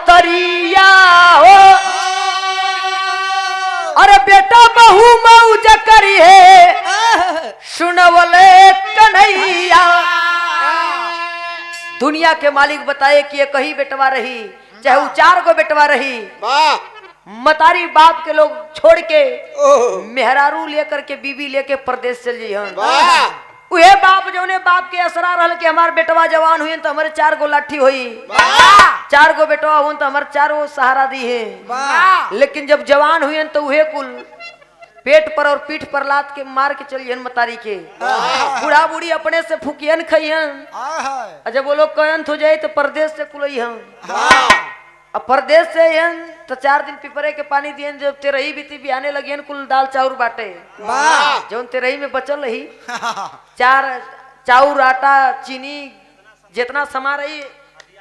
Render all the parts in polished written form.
महतरिया हो, अरे बेटा बहू मौज करी है सुनवले कन्हैया। दुनिया के मालिक बताए कि ये कहीं बेटवा रही, चाहे वो 4 गो बेटवा रही, मतारी बाप के लोग छोड़ के मेहरारू लेकर के बीबी लेके परदेश चल जाइए। उहे बाप जो ने बाप के असरा रहल कि हमार बेटवा जवान हुई तो हमारे 4 गो लाठी हुई, 4 गो बेटवा हुन तो हमारे 4 गो सहारा दी है। लेकिन जब जवान हुई तो उहे कुल पेट पर और पीठ पर लात के मार के चलियन मतारी के। बूढ़ा बूढ़ी अपने से फुकियन खइयन, जब वो लोग कयन हो जाए तो परदेश से कुलइहन। अब परदेश से यन तो 4 दिन पिपरे के पानी दियन, जब तेरही बीती बिहाने लगियन कुल दाल चाउर बाटे। जब तेरही में बचल रही 4 चाउर आटा चीनी जितना सामान रही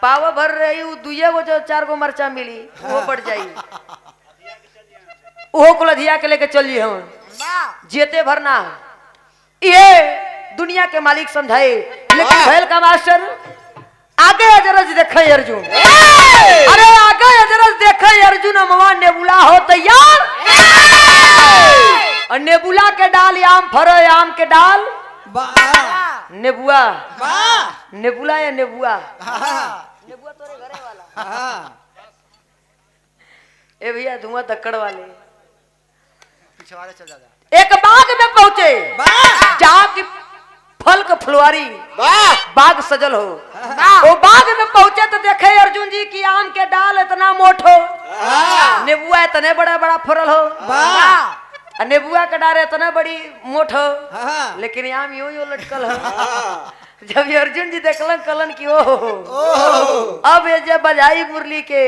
पावा भर रही, वो 2 गो जो 4 गो मरचा मिली वो बढ़ जाई, वो कुल अधिया के लेके चलिए हम जेते भरना। ये दुनिया के मालिक समझाए। लेकिन भैल का मास्टर आगे अजरज देखे अर्जुन, अरे आगे अजरज देखे अर्जुन अमवा नेबुला हो तैयार। और नेबुला के डाल आम फरो, आम के डाल नेबुआ, नेबुला या नेबुआ, नेबुआ तोरे घरे वाला ए भैया धुआं धक्कड़ वाले। पिछवाड़े चल जा। एक बाग में पहुंचे जहाँ की फल का फुलवारी बाग सजल हो। वो बाग में पहुंचे तो देखे अर्जुन जी की आम के डाल इतना मोट हो, नेबुआ इतने बड़ा बड़ा फरल हो, नेबुआ का डाल इतना बड़ी मोट हो, लेकिन आम यूं यूं लटकल हो। जब अर्जुन जी देखलन कलन की ओ अब ये जब बजाई मुरली के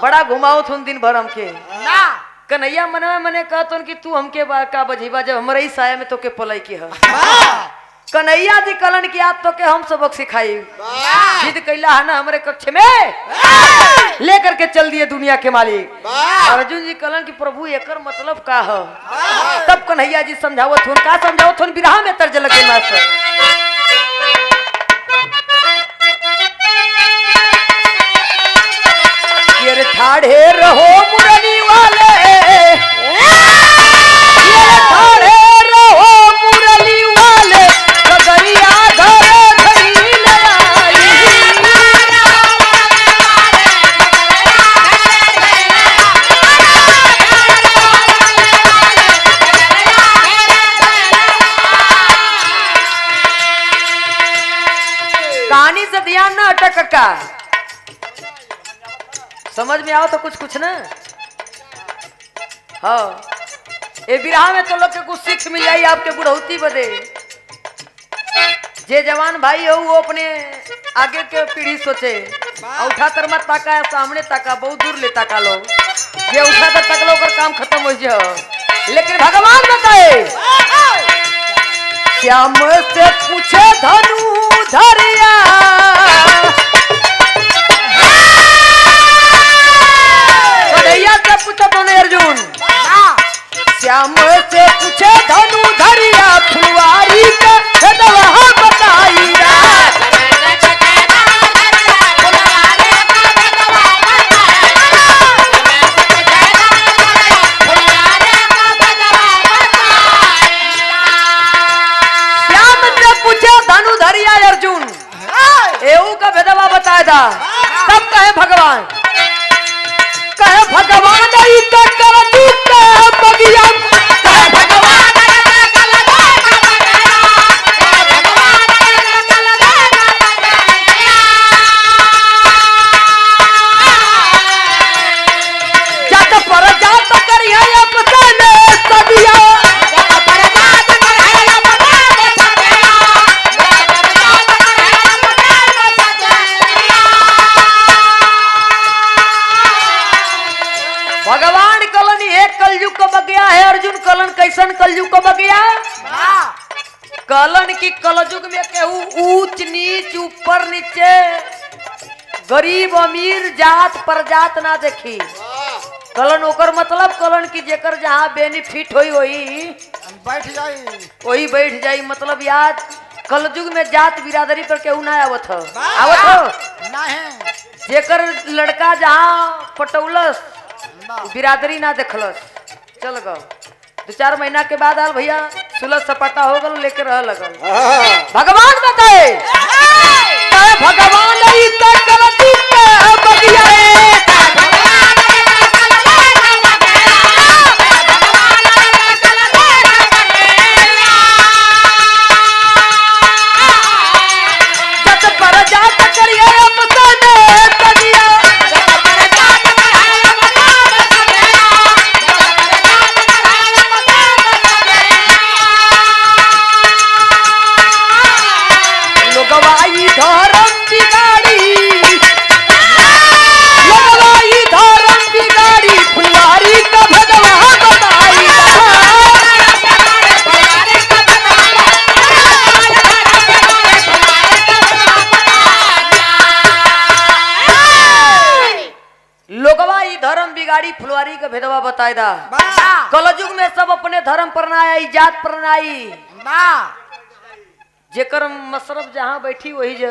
बड़ा घुमाओ थुन दिन भर हमके कन्हैया मनवा मने कहतन कि तू हमके का बजीबा जब हमारे ही साया में तो के पलई के है। कन्हैया जी कलन की आज तो के हम सबक सिखाई, जिद कैला है ना हमारे कक्ष में लेकर के चल दिए दुनिया के मालिक। अर्जुन जी कलन की प्रभु एकर मतलब का है। तब कन्हैया जी समझावत हुन, का समझावत हुन बिरहा में तर्ज लगे मास्टर। ये ठाढ़े रहो मुरली वाले, ये ठाढ़े रहो मुरली वाले, गगरिया धरे धरी लाई। कहानी से ध्यान न अटक का, समझ में आओ तो कुछ कुछ ना। हाँ ये बिरहा में तो लोग के कुछ सीख मिल जाए आपके बुढ़ौती बदे। जे जवान भाई हो वो अपने आगे के पीढ़ी सोचे, उठा कर मत ताका है सामने ताका, बहुत दूर ले ताका लो, ये उठा कर तक लो कर काम खत्म हो जाए। लेकिन भगवान बताए श्याम से पूछे धनु धरिया, कन्हैया से पूछा तो अर्जुन, श्याम से पूछे धनु धरिया, फुलवारी का छदवा बताई। श्याम से पूछे धनु धरिया अर्जुन, एऊ का भेदवा बताया था। तब कहे भगवान, कहे भगवान तो कर तू कहे बगिया, कहे भगवान जात पर जात करिया अपने सदिया, भगवान कलन एक कलयुग को बगिया है। अर्जुन कलन कैसन कलयुग को बगिया, कलन की कलयुग में केहू ऊंच नीच ऊपर नीचे गरीब अमीर जात प्रजात ना देखी। कलन ओकर मतलब कलन की जेकर जहाँ बेनिफिट होई बैठ जाई वही बैठ जाई। मतलब याद कलयुग में जात बिरादरी पर केहू ना आवत हो, आवत हो नहीं जेकर लड़का जहाँ पटौलस बिरादरी ना देखलस, चल गो 2-4 महीना के बाद आल भैया सुलह सपाटा हो गल, लेके रह लगल। भगवान बताए भगवान फुलवारी के भेदवा बताए दा। कलयुग में सब अपने धर्म पर ना आई, जात पर ना आई, जेकर मशरफ जहाँ बैठी वही जा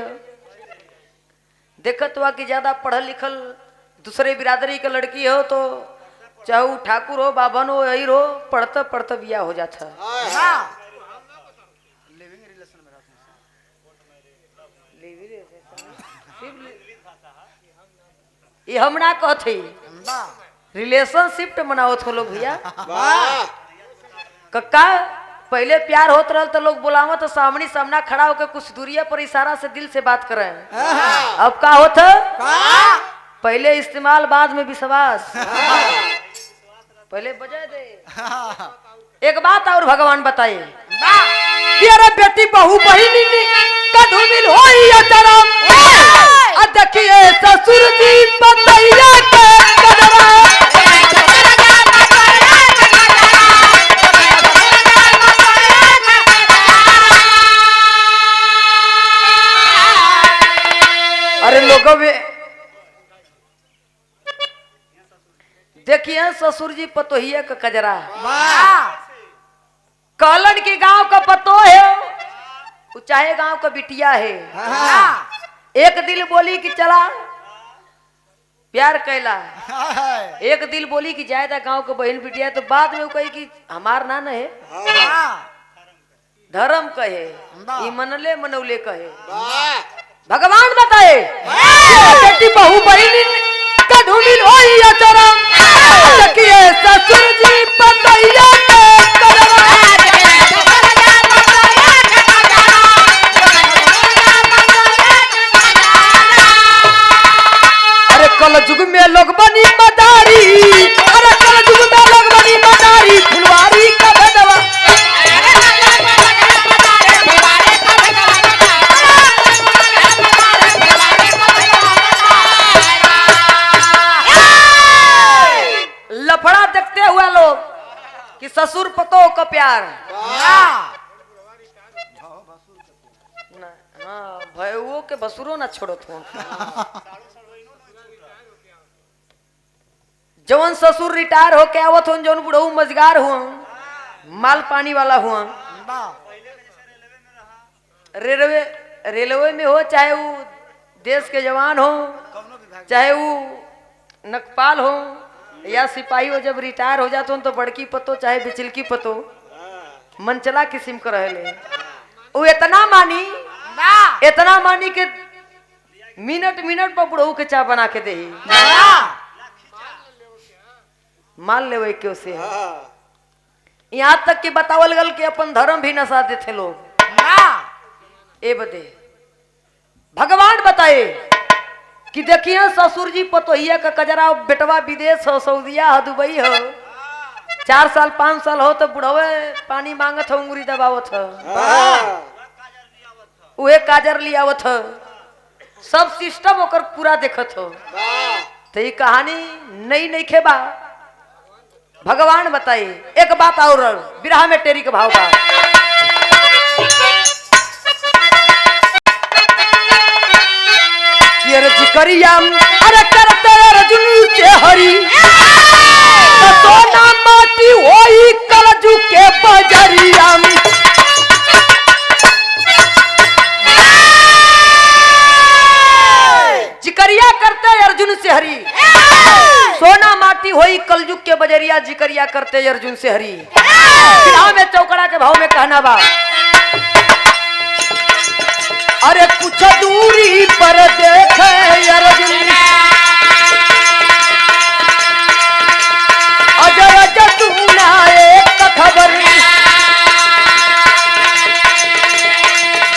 देखत हुआ कि ज्यादा पढ़ल लिखल दूसरे बिरादरी के लड़की हो तो चाहे ठाकुर हो, बाभन हो, यही हो, पढ़ते पढ़ते बिया हो जाता। ये हम ना कहते रिलेशनशिप मनावत हो लोग भैया। कक्का पहले प्यार होत रहल तो लोग बुलावत तो सामने सामना खड़ा होकर कुछ दूरिया पर इशारा से दिल से बात करें। अब का होत पहले इस्तेमाल बाद में विश्वास। पहले बजा दे। एक बात और भगवान बताए कि अरे बेटी बहू बहिनी का धूमिल होई अचरम देखिए ससुर जी पतैया के कदरा। अरे लोगों में देखिए ससुर जी पतोहिया का कजरा कहलन की गांव का पतो है, चाहे गांव का बिटिया है। एक दिल बोली कि चला प्यार कैला, एक दिल बोली कि जायदा गांव का बहन बिटिया, तो बाद में वो कही कि हमार ना है धर्म कहे, ये मनले मनौले कहे। भगवान बताए बेटी बहू बहनी का धूमिल होई अचरम देखिए ससुर जी पतैया के कदरा। अरे कलयुग में लोग बनी मदारी, अरे कलयुग में लोग बनी मदारी, फुलवारी का भेदवा। लफड़ा देखते हुए लोग कि ससुर पतो का प्यार, हाँ भैया के भसुरो ना छोड़ो थो। जवन ससुर रिटायर हो के आवत हो, जवन बुढ़ऊ मजगार हुआ, माल पानी वाला हुआ, रेलवे में हो, चाहे वो देश के जवान हो, चाहे वो नकपाल हो या सिपाही हो, जब रिटायर हो जाते हो तो बड़की पतो चाहे बिचलकी पतो मनचला किस्म का रहे। वो इतना मानी के मिनट मिनट पर बुढ़ऊ के चाय बना के दे मान ले क्यों से। यहाँ तक कि बतावल गल कि अपन धर्म भी नसा देते लोग। ए बदे भगवान बताए कि देखिए ससुर जी पतोहिया का कजरा, बेटवा विदेश हो, सऊदिया हो, दुबई हो, 4 साल 5 साल हो तो बुढ़वे पानी मांगत हो, उंगली दबावत हो, उहे काजर लियावत हो, सब सिस्टम ओकर पूरा देखत हो। तो ये कहानी नहीं खेबा। भगवान बताए एक बात और विरह में टेरी के भाव का। जिकरिया अरे करते रजुल से हरी तो ना माटी होई कलजू के बजरिया। जिकरिया करते करते अर्जुन से हरी, सोना माटी होई कलयुग के बजरिया, जिकरिया करते अर्जुन से हरी। फिर में चौकड़ा के भाव में कहना बा, अरे कुछ दूरी पर देखे अर्जुन, अजर जतूना एक खबर,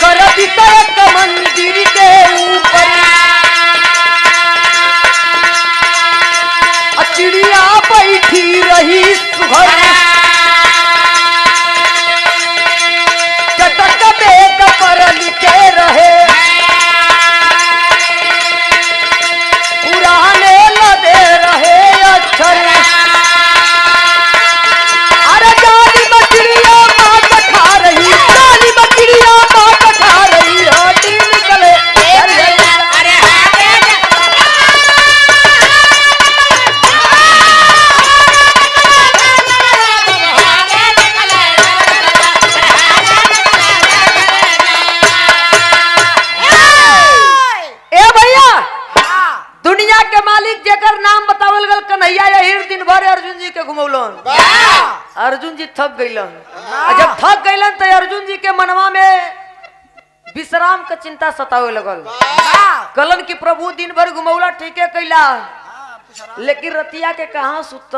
कर दिता एक मंदिर के ऊपर, चिड़िया बैठी रही सुघर, चटक बेग पर लिखे रहे, पुराने लदे रहे अक्षर, अरे जाली मछलियां मात खा रही, जाली मछलियां मात खा रही, हड्डी निकले अर्जुन जी के घुमौलन। अर्जुन जी थक गईलन, जब थक गईलन तो अर्जुन जी के मनवा में विश्राम का चिंता सतावे लगल। कलन की प्रभु दिन भर घुमौला ठीके कैला, लेकिन रतिया के कहा सुत,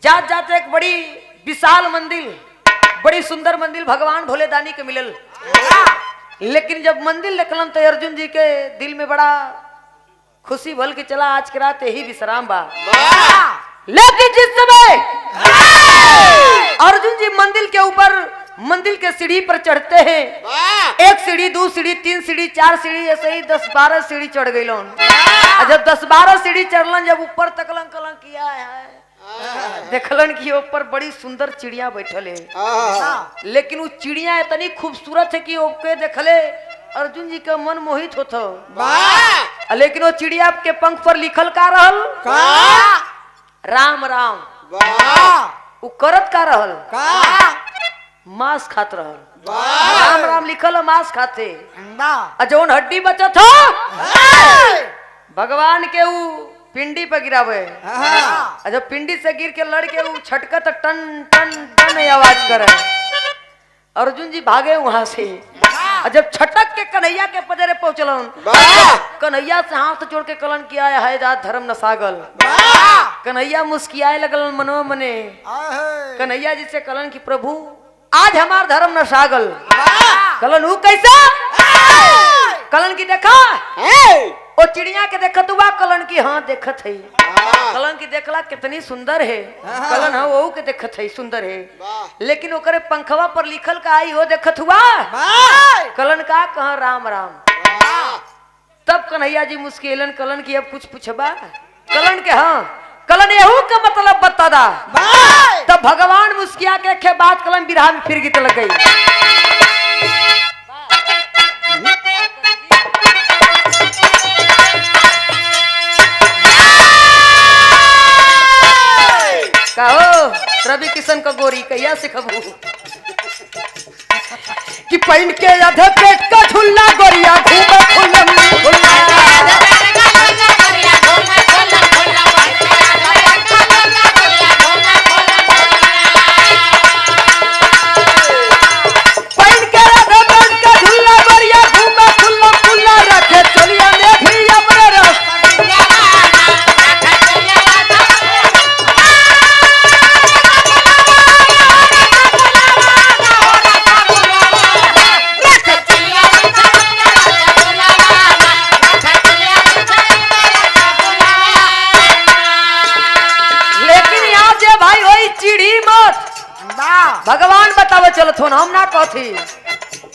जात जात एक बड़ी विशाल मंदिर, बड़ी सुंदर मंदिर भगवान भोले दानी के मिलल। लेकिन जब मंदिर देखलन तो अर्जुन जी के दिल में बड़ा खुशी भल के चला, आज के रात यही विश्राम बा। लेकिन जिस समय अर्जुन जी मंदिर के ऊपर, मंदिर के सीढ़ी पर चढ़ते हैं, एक सीढ़ी, दो सीढ़ी, तीन सीढ़ी, चार सीढ़ी, ऐसे ही 10-12 सीढ़ी चढ़ गई। जब 10-12 सीढ़ी चढ़लन, जब ऊपर तकलन कलन किया है, देखलन कि ऊपर बड़ी सुंदर चिड़िया बैठल है। लेकिन वो चिड़िया इतनी खूबसूरत है कि ओके देखले अर्जुन जी का मन मोहित होता। लेकिन वो चिड़िया के पंख पर लिखल का रहल, राम राम। वो करत का रहल, मांस खात रहल। राम राम लिखल मांस खाते। जौन हड्डी बचत हो भगवान के वो पिंडी पे गिरावे, जब पिंडी से गिर के लड़ के वो छटकत टन टन टन आवाज करे। अर्जुन जी भागे वहां से, जब छटक के कन्हैया के पजरे पहुंचलन, कन्हैया से हाथ जोड़ के कलन किया है जात धर्म नसागल। कन्हैया मुस्कियाए लगल मनो मने। कन्हैया जी से कलन की प्रभु आज हमार धर्म नसागल। कलन हूँ कैसा? कलन की देखा ओ चिड़िया के देखत हुआ, कलन की हाँ देखत है। कलन की देखला कितनी सुंदर है। कलन हाँ वो के देखत है सुंदर है, लेकिन ओकरे पंखवा पर लिखल का आई हो देखत हुआ। कलन का कहा राम राम। तब कन्हैया जी मुस्किलन कलन की अब कुछ पूछबा? कलन के हाँ, कलन यहू का मतलब बता दा। तब भगवान मुस्किया के बात कलन बिरहा में फिर गीत लग गई। कहो रवि किशन का गोरी कहिया सिखबू कि पहन के आधे पेट का झुल्ला गोरिया घूमे खुल्लम पहन के आधे पेट का झुल्ला गोरिया घूमे खुल्लम खुल्ला रखे चलिया ने भी अपने रस। भगवान बतावे चलत हो, हम ना कहती।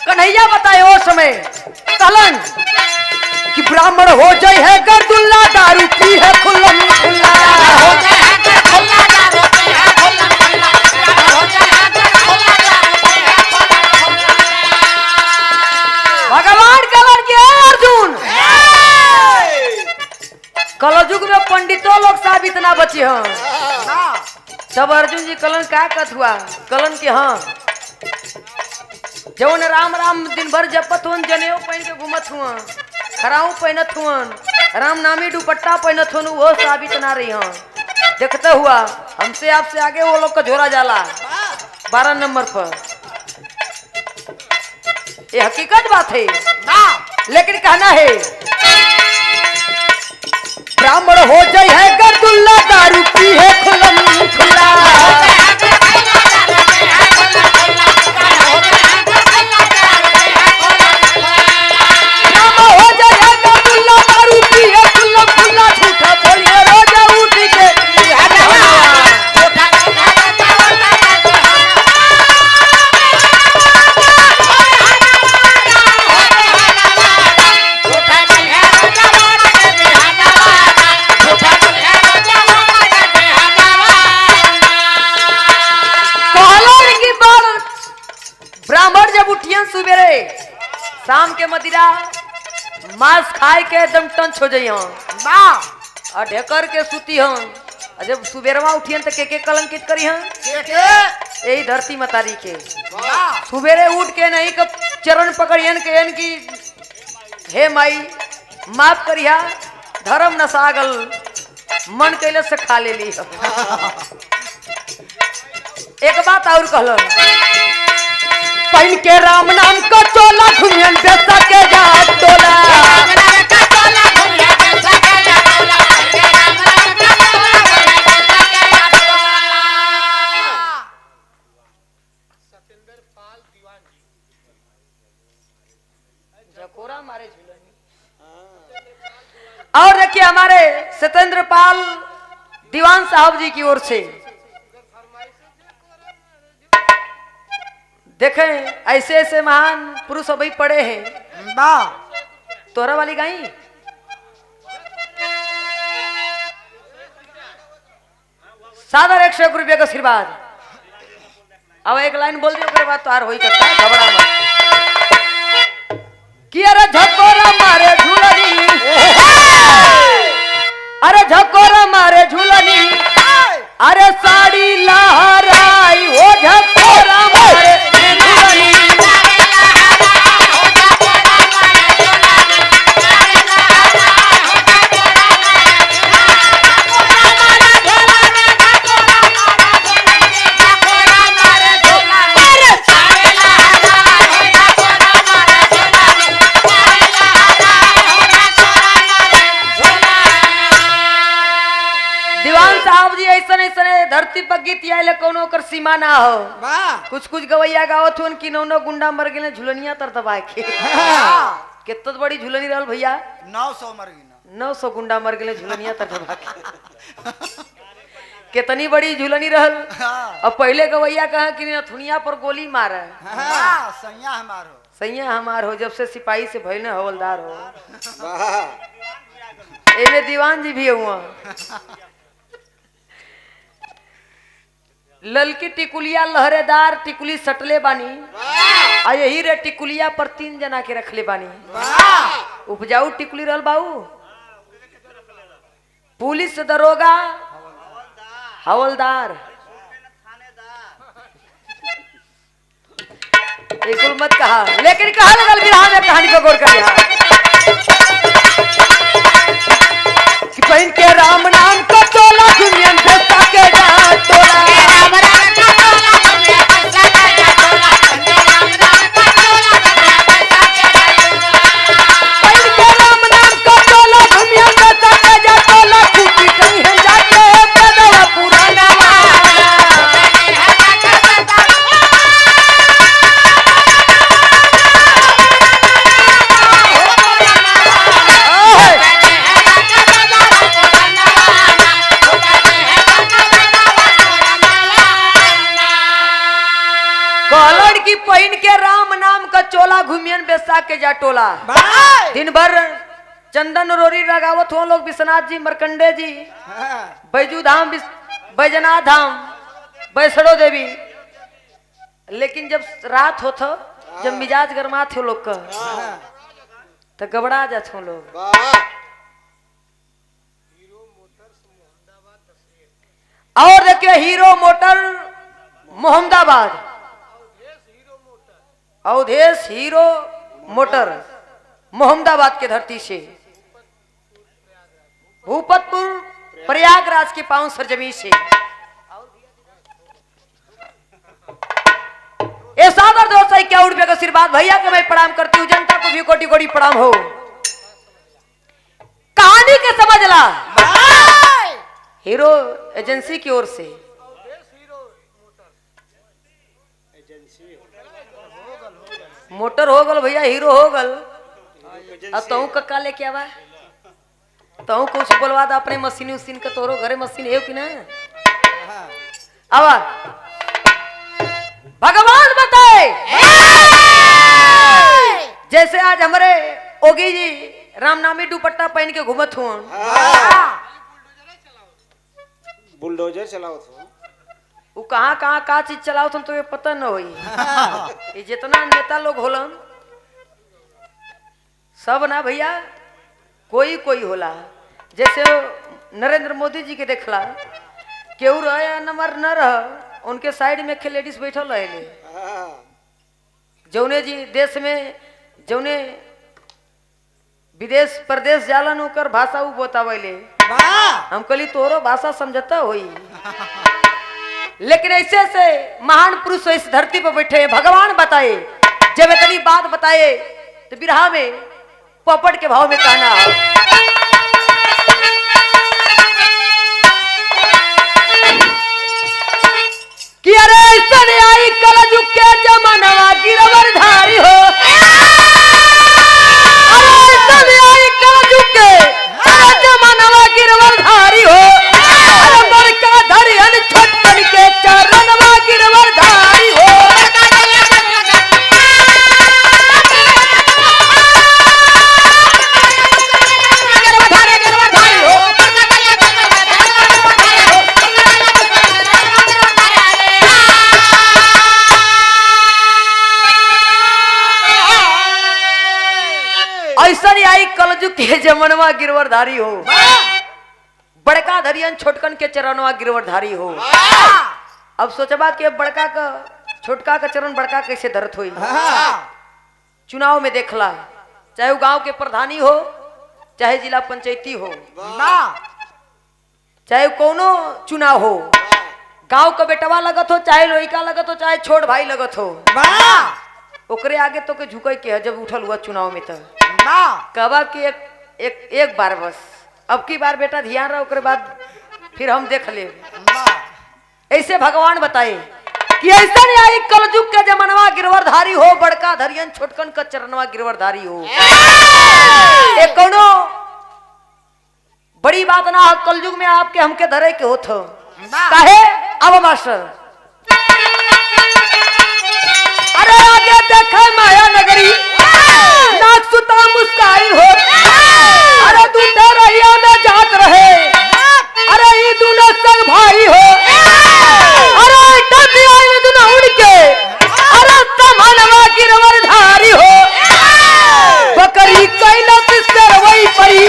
कन्हैया बताए ओ समय कलन कि ब्राह्मण हो जाए है गर्दुल्ला, दारू पी है खुल्लम खुल्ला। भगवान कलन के अर्जुन कलयुग में पंडितों लोग साबित ना बचे हैं। तब अर्जुन जी कलन का कथ हुआ? कलन के हाँ जौन राम राम दिन भर जपत हुन, जनेऊ पहन के घूमत हुआ, खराऊ पहनत हुअन, राम नामी दुपट्टा पहनत हुन, वो साबित ना रही हूँ। देखते हुआ हमसे आपसे आगे वो लोग का झोरा जाला 12 नंबर पर। ये हकीकत बात है, लेकिन कहना है ब्राह्मण हो जाए है गर्दुल्ला, दारू पी है खुलम खुला। हो जाए है गर्दुल्ला, दारू पी है खुलम खुला। झूठा बोलिए रोजा उठ के ब्राह्मण जब उठियन सुबेरे शाम के मदिरा मांस खाए के एकदम टंच हो जाइए और ढेकर के सुती हन। जब सुबेरवा उठियन तो के कलंकित करी हन, यही धरती मतारी के। सुबेरे उठ के नहीं कब चरण पकड़ियन के यन की हे माई माफ करिया, धर्म नसागल मन कैले से खा ले ली। एक बात और कहलन, पहन के राम नाम का चोला घुमियन बेसा के जा टोला। और देखिए हमारे सत्येंद्र पाल दीवान साहब जी की ओर से देखें ऐसे ऐसे महान पुरुष अभी पड़े हैं। तोरा वाली गाई सादर 101 रुपये का आशीर्वाद। अब एक लाइन बोल दियो, बाद तो हार हो ही करता है, घबरा मत। कि अरे झकोरा मारे झूलनी, अरे झकोरा मारे झूलनी, अरे साड़ी लहराई हो झकोरा मारे झूलनी। धरती पर गीत आये कोनो कर सीमा ना हो। कुछ कुछ गवैया गावत हुन कि नौ गुंडा मर गए झुलनिया तर दबा के। कितना बड़ी झुलनी रहल भैया, 900 मर गई, 900 गुंडा मर गए झुलनिया तर दबा के। कितनी बड़ी झुलनी रहल। अब पहले गवैया कहा कि नथुनिया पर गोली मारे, सैया हमार हो, जब से सिपाही से भइल न हवलदार हो। एमे दीवान जी भी हुआ। ललकी टिकुलिया लहरेदार टिकुली सटले बानी, आ यही रे टिकुलिया पर 3 जना के रखले बानी। उपजाऊ टिकुली रहल बाबू, पुलिस दरोगा हवलदार। बिल्कुल मत कहा, लेकिन कहा लगल बिरहा में कहानी को गौर कर कि पहन के राम नाम का चोला दुनिया बेसा के जा टोला। पहन के राम नाम का चोला घूमियन बेसा के जा टोला। दिन भर चंदन रोरी लगावत हो लोग, विश्वनाथ जी, मरकंडे जी, बैजू धाम, बैजनाथ धाम, वैष्णो देवी। लेकिन जब रात हो तो जब मिजाज गरमात हो लोग का तो गबड़ा जात हो लोग। और देखिए Hero motor Mohammadabad, Awadhesh Hero motor Mohammadabad की धरती से, भूपतपुर प्रयागराज की पावन सरजमी से ये सादर दोस्त है क्या उड़पे का आशीर्वाद भैया को मैं प्रणाम करती हूँ, जनता को भी कोटि कोटि प्रणाम हो। कहानी के समझ ला हीरो एजेंसी की ओर से मोटर हो गल भैया, हीरो हो गल। अब तू कक्का लेके आवा, तू कुछ बोलवा दा अपने मशीन उसीन के, तोरो घरे मशीन है कि ना? आवा भगवान बताए जैसे आज हमारे ओगी जी रामनामी दुपट्टा पहन के घूमत हुआ, बुलडोजर चलाओ तो वो कहाँ कहाँ का चीज चलाओ तो ये पता न होई। ये जितना नेता लोग होलन सब ना भैया कोई कोई होला। जैसे नरेंद्र मोदी जी के देखला केहू रह या नंबर न रह, उनके साइड में के लेडीज बैठल रहे। जौने जी देश में जौने विदेश प्रदेश जालन ओकर भाषा उ बतावले, हम कहली तोरो भाषा समझता होई। लेकिन ऐसे से महान पुरुष इस धरती पर बैठे भगवान बताए, जब इतनी बात बताए तो बिरहा में पोपट के भाव में कहना कि अरे सन आई कलजुग के जमानवा गिरवर धारी हो, अरे सन आई कलजुग के जमानवा गिरवर धारी हो, अरे बड़का धरियन छोटकन के चरणवा गिरवर धारी हो। ऐसा नहीं आई कलजुग के जमनवा गिरवरधारी हो, बड़का धरियन छोटकन के चरणवा गिरवरधारी हो। अब सोचबा कि बड़का का छोटका का चरण बड़का कैसे धरत होई। चुनाव में देखला, चाहे वो गांव के प्रधानी हो, चाहे जिला पंचायती हो, चाहे कोनो चुनाव हो, गांव का बेटवा लगत हो, चाहे लड़का लगत हो, चाहे छोट भाई लगत हो, ओकरे आगे तो के झुके के है। जब उठल हुआ चुनाव में तो कहवा कि एक बार बस, अब की बार बेटा ध्यान रहा, ओकरे बाद फिर हम देख ले। ऐसे भगवान बताए कि ऐसा नहीं आई कलजुग के जमानवा गिरवरधारी हो, बड़का धरियन छोटकन का चरणवा गिरवरधारी हो। एक कोनो बड़ी बात ना, कलयुग में आपके हमके धरे के होत काहे। अब मास्टर अरे आगे देखे माया नगरी नाक सुता मुस्काई हो, अरे दूते रहिया में जात रहे, अरे ये दोनों संग भाई हो, अरे टपी आई दोनों उड़ के, अरे समनवा गिरवरधारी हो, बकरी कैलाश से वही परी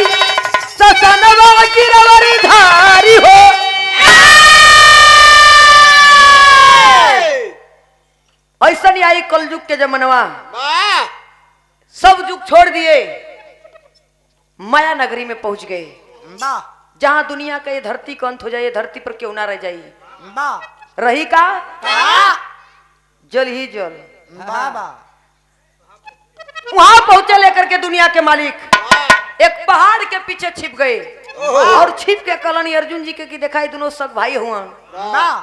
ससनवा गिरवरधारी हो। ऐसा नहीं आई कलयुग के जमानवा, सब युग छोड़ दिए, माया नगरी में पहुंच गए, जहां दुनिया का ये धरती का अंत हो जाए, धरती पर क्यों ना रह जाए, रही का जल ही जल। वहां पहुंचे लेकर के दुनिया के मालिक एक पहाड़ के पीछे छिप गए और छिप के कलनी अर्जुन जी के की दिखाई दोनों सब भाई हुआ,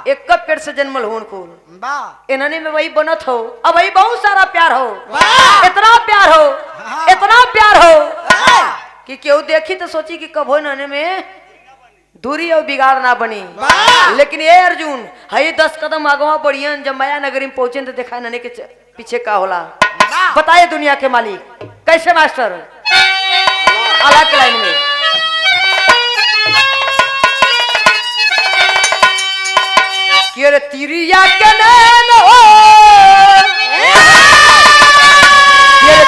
एक कब पेड़ से जन्मल हो उनको इन्होंने में वही बनत हो। अब वही बहुत सारा प्यार हो, इतना प्यार हो, इतना प्यार हो कि क्यों देखी तो सोची कि कब हो इन्होंने में दूरी और बिगाड़ ना बनी। लेकिन ये अर्जुन है 10 कदम आगवा बढ़िया, जब माया नगरी में पहुंचे तो देखा इन्होंने के पीछे का होला। बताए दुनिया के मालिक कैसे मास्टर आला के लाइन में कि तिरिया के नैन हो,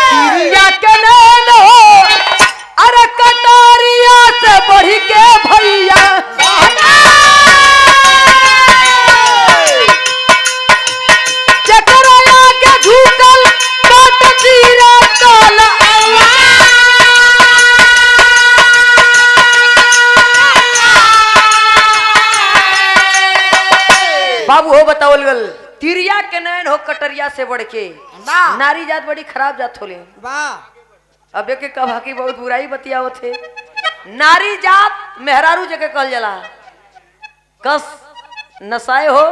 तिरिया के नैन हो, अरे कटारिया से बढ़ के भैया चकराया के झूठल बात तीरा काला बाबू हो बतावल गल तिरिया के नैन हो कटरिया से बढ़ के नारी जात बड़ी खराब जात होले। अब एक कहा की बहुत बुराई बतियावत थे। नारी जात मेहरारू जगह कहल जाला कस नसाए हो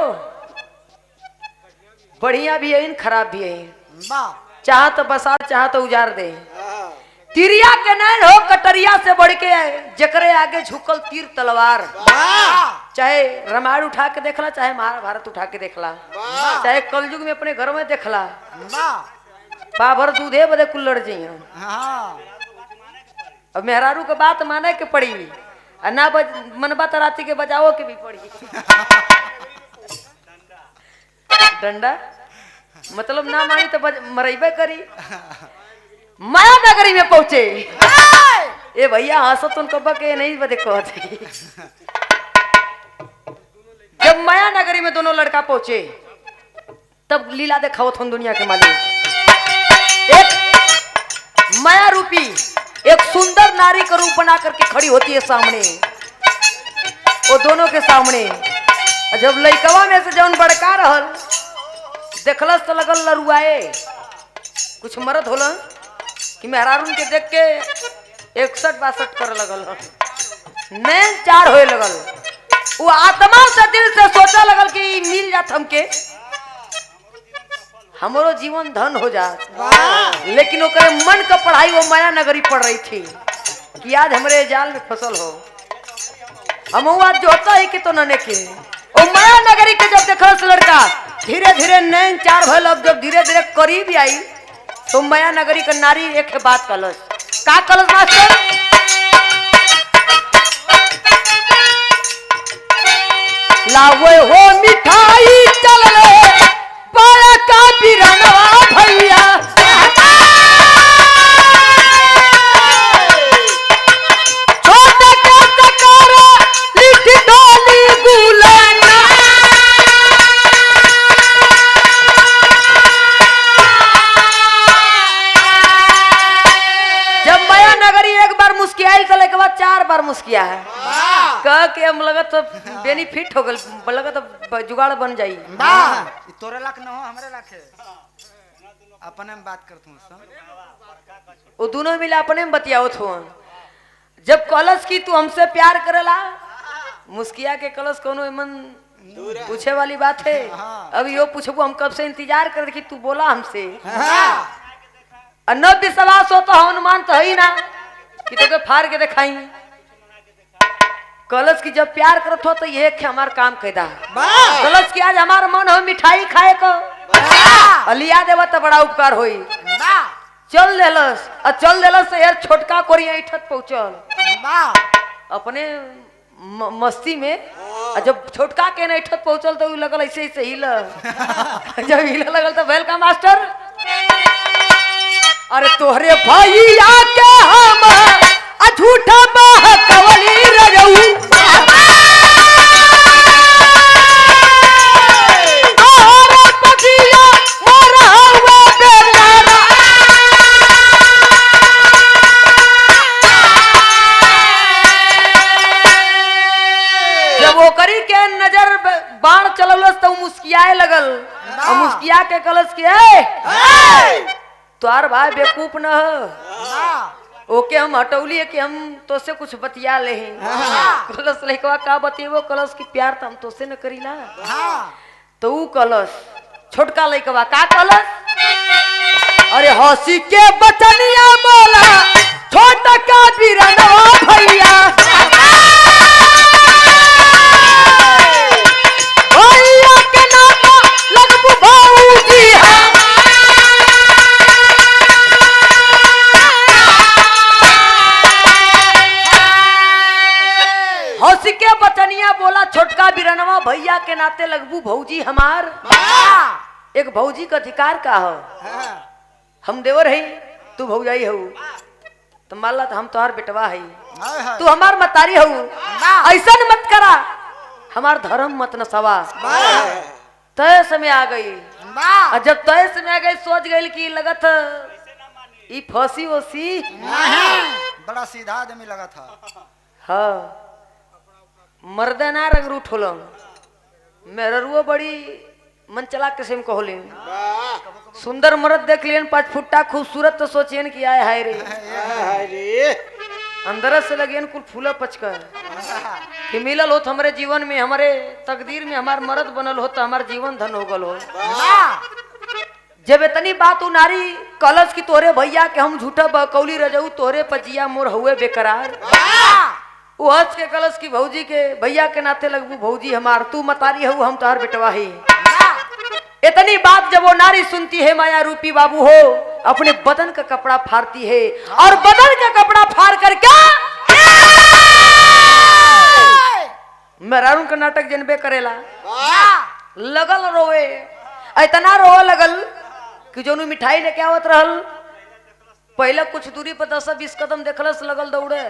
बढ़िया भी है खराब भी है, चाह तो बसा चाह तो उजार दे। तिरिया के नैन हो कटरिया से बढ़ के जकरे आगे झुकल तीर तलवार, चाहे रामायण उठा के देखला चाहे महाभारत उठा के देखला चाहे कलयुग में अपने घर में देखला पाभर दूधे बदे कुल्लड़ जी। अब मेहरारू के बात माने के पड़ी ना मनबा तराती के बजाओ के भी पड़ी। डंडा मतलब ना मानी तो मरेबे करी। माया नगरी में पहुंचे ए भैया हंसत उनको बके नहीं बदे कहते। जब माया नगरी में दोनों लड़का पहुंचे तब लीला देखावत हूं दुनिया के मालिक। एक माया रूपी एक सुंदर नारी का रूप बना करके खड़ी होती है सामने, वो दोनों के सामने। जब लइकवा में से जौन बड़का रहल देखलस तो लगल लरुआए। कुछ मरद होला कि मेहरारून के देख के 61-62 कर लगल, नैन चार होए लगल। वो आत्मा से दिल से सोचा लगल कि मिल जात हमके हमारो जीवन धन हो जात। लेकिन ओकरे मन का पढ़ाई वो माया नगरी पढ़ रही थी कि आज हमरे जाल में फसल हो। हम आज जो होता है कि तो नने के वो माया नगरी के जब देखलस लड़का धीरे धीरे नैन चार भल। अब जब धीरे धीरे करीब आई तो माया नगरी का नारी एक बात कलस का कलस मास्टर लावे हो मिठाई चल ले बड़ा का बिरनवा भैया छोटे के तकारा लिख डाली गुलाना। जब माया नगरी एक बार मुस्कियाई तो लेके बाद 4 बार मुस्किया है कह के हम लगत तो बेनिफिट हो गल लगत तो जुगाड़ बन जाई। तोरे लाख न हो हमरे लाख है अपने में बात करतू वो दोनों मिले अपने में बतियावत हो। जब कलश की तू हमसे प्यार करेला मुस्किया के कलश कोनो मन पूछे वाली बात है। अब यो पूछबो हम कब से इंतजार कर कि तू बोला हमसे न विश्वास हो तो हनुमान तो है ना कि तो फाड़ के दिखाई। कलश की जब प्यार करत हो तो ये हमार काम कैदा कलश की आज हमार मन हो मिठाई खाए को लिया देवा तो बड़ा उपकार होई। चल देलस और चल देलस यार छोटका कोरिया इठत पहुंचल अपने मस्ती में। जब छोटका के इठत पहुंचल तो लगल ऐसे ऐसे हिल जब हिल लगल तो भेल का मास्टर अरे तोहरे भैया के हम झूठा बहकवली रजऊ और पतिया मोरा हुआ बेचारा। जब ओकरी के नजर बाण चलौलस तो मुस्कियाए लगल और मुस्किया के कलश के तोहार भाई बेवकूफ न हो ओके हम हटौली है कि हम तो से कुछ बतिया ले कलश लइकवा का बतिएबो कलश की प्यार तो हम तो से न करीला। तो ऊ कलश छोटका लइकवा का कलश अरे हंसी के बचनिया बोला छोटा का बिरनवा भैया भैया के नाम लगबू भौजी हंसी के बचनिया बोला छोटका बिरनवा भैया के नाते लगबू भौजी हमार। एक भौजी का अधिकार का हो हम देवर है तू भौजाई हो तो मान ला तो हम तोहार बेटवा है तू हमार मतारी हो ऐसा मत करा हमार धर्म मत नसवा। तय समय आ गई और जब तय समय आ गई सोच गई कि लगत ई फंसी वसी बड़ा सीधा आदमी लगा था। हाँ मर्दना रंग रूठ होलो मेहरुआ बड़ी मन चला किस्म को होले सुंदर मर्द देख लियन 5 फुट्टा खूबसूरत तो सोचियन कि आए हाय रे अंदर से लगियन कुल फूला पचका कि मिलल होत हमारे जीवन में हमारे तकदीर में हमार मर्द बनल हो तो हमार जीवन धन हो गल हो। जब इतनी बात उ नारी कलश की तोरे भैया के हम झूठा बकौली रह जाऊ तोरे पजिया मोर हुए बेकरार वो हंस के कलश की भौजी के भैया के नाते लगबू भौजी हमार तू मतारी हूँ हम तोहर बेटवा ही। इतनी बात जब वो नारी सुनती है माया रूपी बाबू हो अपने बदन का कपड़ा फाड़ती है और बदन का कपड़ा फाड़ कर क्या मेहरारू का नाटक जनबे करेला लगल रोवे इतना रोवे लगल कि जो मिठाई लेके आवत रहल पहले कुछ दूरी पर 10-20 कदम देखलस लगल दौड़े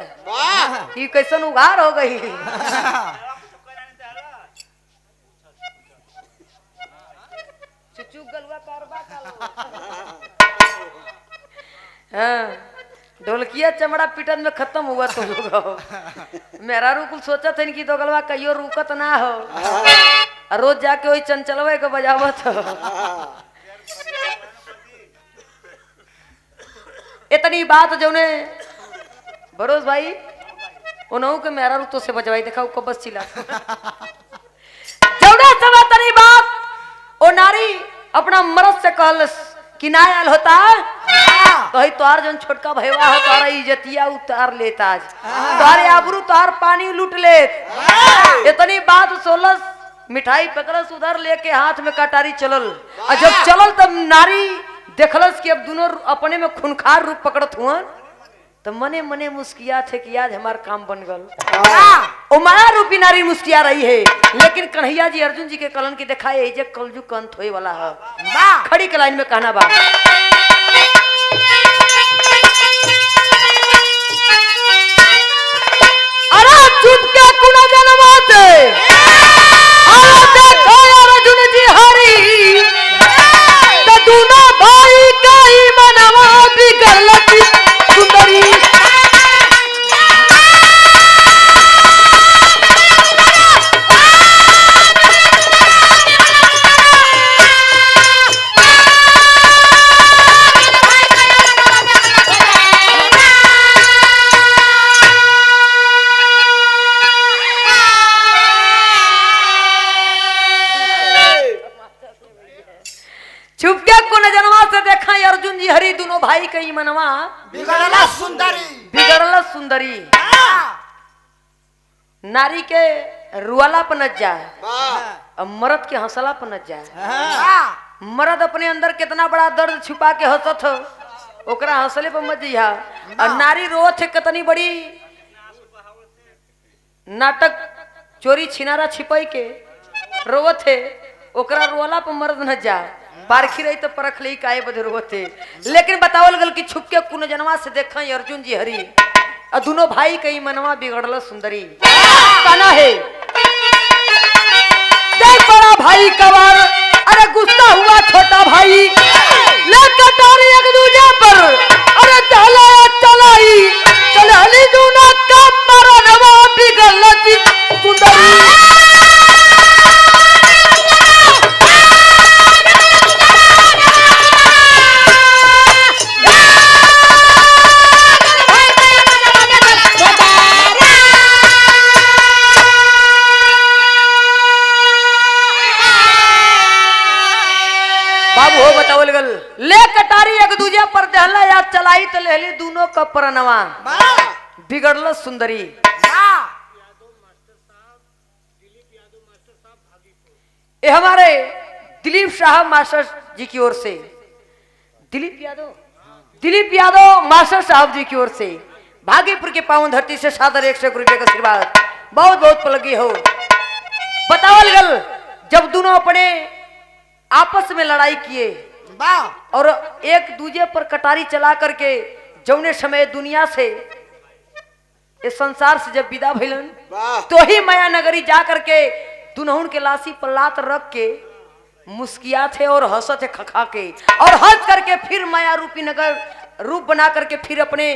कि कैसन उघार हो गई। ढोलकिया चमड़ा पिटन में खत्म हुआ तो मेहरारू कुल सोचा था कि तो गलवा कहियो रुकत ना हो रोज जाके वही चंचलवा के बजावत हो। इतनी बात जो ने बरोज भाई उन्हों के मेहरारू तो से बजवाई देखा को बस चिल्ला जौना समय तनी बात ओ नारी अपना मर्द से कहलस कि ना आयल होता तो तोहार जन छोटका भैया हो तोहरा इज्जतिया उतार लेता आज तोहरे आबरू तोहार पानी लूट लेत। इतनी बात सोलस मिठाई पकड़स उधर लेके हाथ में कटारी चलल और जब चलल तब नारी देखलस कि अब दोनों अपने में खूंखार रूप पकड़त हुआ तो मने मने मुस्किया थे कि आज हमार काम बन गल। ओ माया रूपी नारी मुस्किया रही है लेकिन कन्हैया जी अर्जुन जी के कलन की दिखाए जे कलजु कंत होए वाला है खड़ी के लाइन में कहना बा अरे चुप के कुना जनमाते अरे देखो अर्जुन जी हरी तो दोनों भाई का ही मनवा बिगड़ल सुंदरी छुपके को नजरवा से देखा अर्जुन जी हरी दोनों भाई कई मनवा बिगड़ला सुंदरी नारी के रुआला पर नच जाए और मर्द के हंसला पर नच जाए। मर्द अपने अंदर कितना बड़ा दर्द छुपा के हंसत हो ओकरा हंसले पर मत जिहा और नारी रोत है कितनी बड़ी नाटक चोरी छिनारा छिपाई के रोवत है ओकरा रोला पर मर्द न जा पारखी रही तो परख ली काहे बदे रोते। लेकिन बतावल गल कि छुपके कुन जनवा से देखा अर्जुन जी हरी और दोनों भाई कई मनवा बिगड़ल सुंदरी कहना है देख बड़ा भाई कवार अरे गुस्सा हुआ छोटा भाई लेकर तारी एक दूजे पर अरे चलाई चलहली दूना का मरनवा बिगड़ल सुंदरी। बाबू हो बतावल गल ले कटारी एक दूजे पर दहला या चलाई तो लेली दोनों का परनवा बिगड़ल सुंदरी। ये हमारे दिलीप साहब मास्टर जी की ओर से दिलीप यादव मास्टर साहब जी की ओर से भागीपुर के पावन धरती से सादर 100 रुपये का आशीर्वाद बहुत बहुत पलगी हो। बतावल गल जब दोनों अपने आपस में लड़ाई किए और एक दूजे पर कटारी चला करके जौने समय दुनिया से इस संसार से जब विदा भइलन तो ही माया नगरी जा करके दुनहुन के लाशी पर लात रख के मुस्किया थे और हंसत थे खखा के और हंस करके फिर माया रूपी नगर रूप बना करके फिर अपने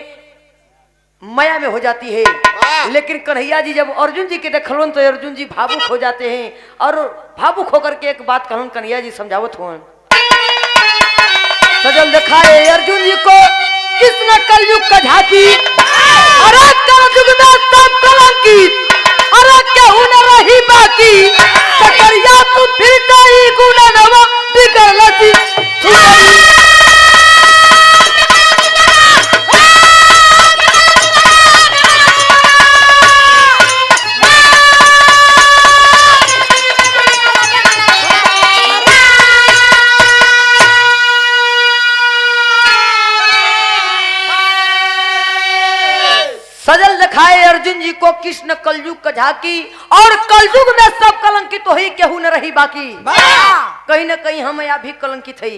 माया में हो जाती है। लेकिन कन्हैया जी जब अर्जुन जी के देखलन तो अर्जुन जी भावुक हो जाते हैं और भावुक होकर के एक बात कहलन कन्हैया जी समझावत हुआ। सजल दिखाए अर्जुन जी को किसने कलयुग का झांकी, अरे कलयुग में सब कलंकित, अरे केहू न रही बाकी, सकरिया तू फिर गई गुना नवा बिगड़ लती। सजल दिखाए अर्जुन जी को कृष्ण कलयुग का झांकी, और कलयुग में सब कलंकित तो ही केहू न रही बाकी, कहीं न कहीं हम या भी कलंकित है।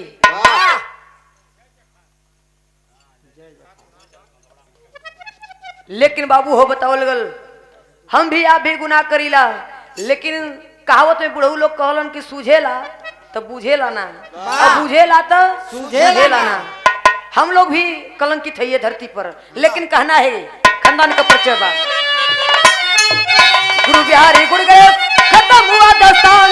लेकिन बाबू हो बताओ लगल हम भी आप भी गुनाह करीला, लेकिन कहावत में बुढ़ऊ लोग कहलन कि सूझेला तो बुझेला ना, और बुझेला तो सूझेला ना। हम लोग भी कलंकित है ये धरती पर, लेकिन कहना है खानदान का परिचय बा। गुरु बिहारी गुड़ गए खत्म हुआ दस्तान,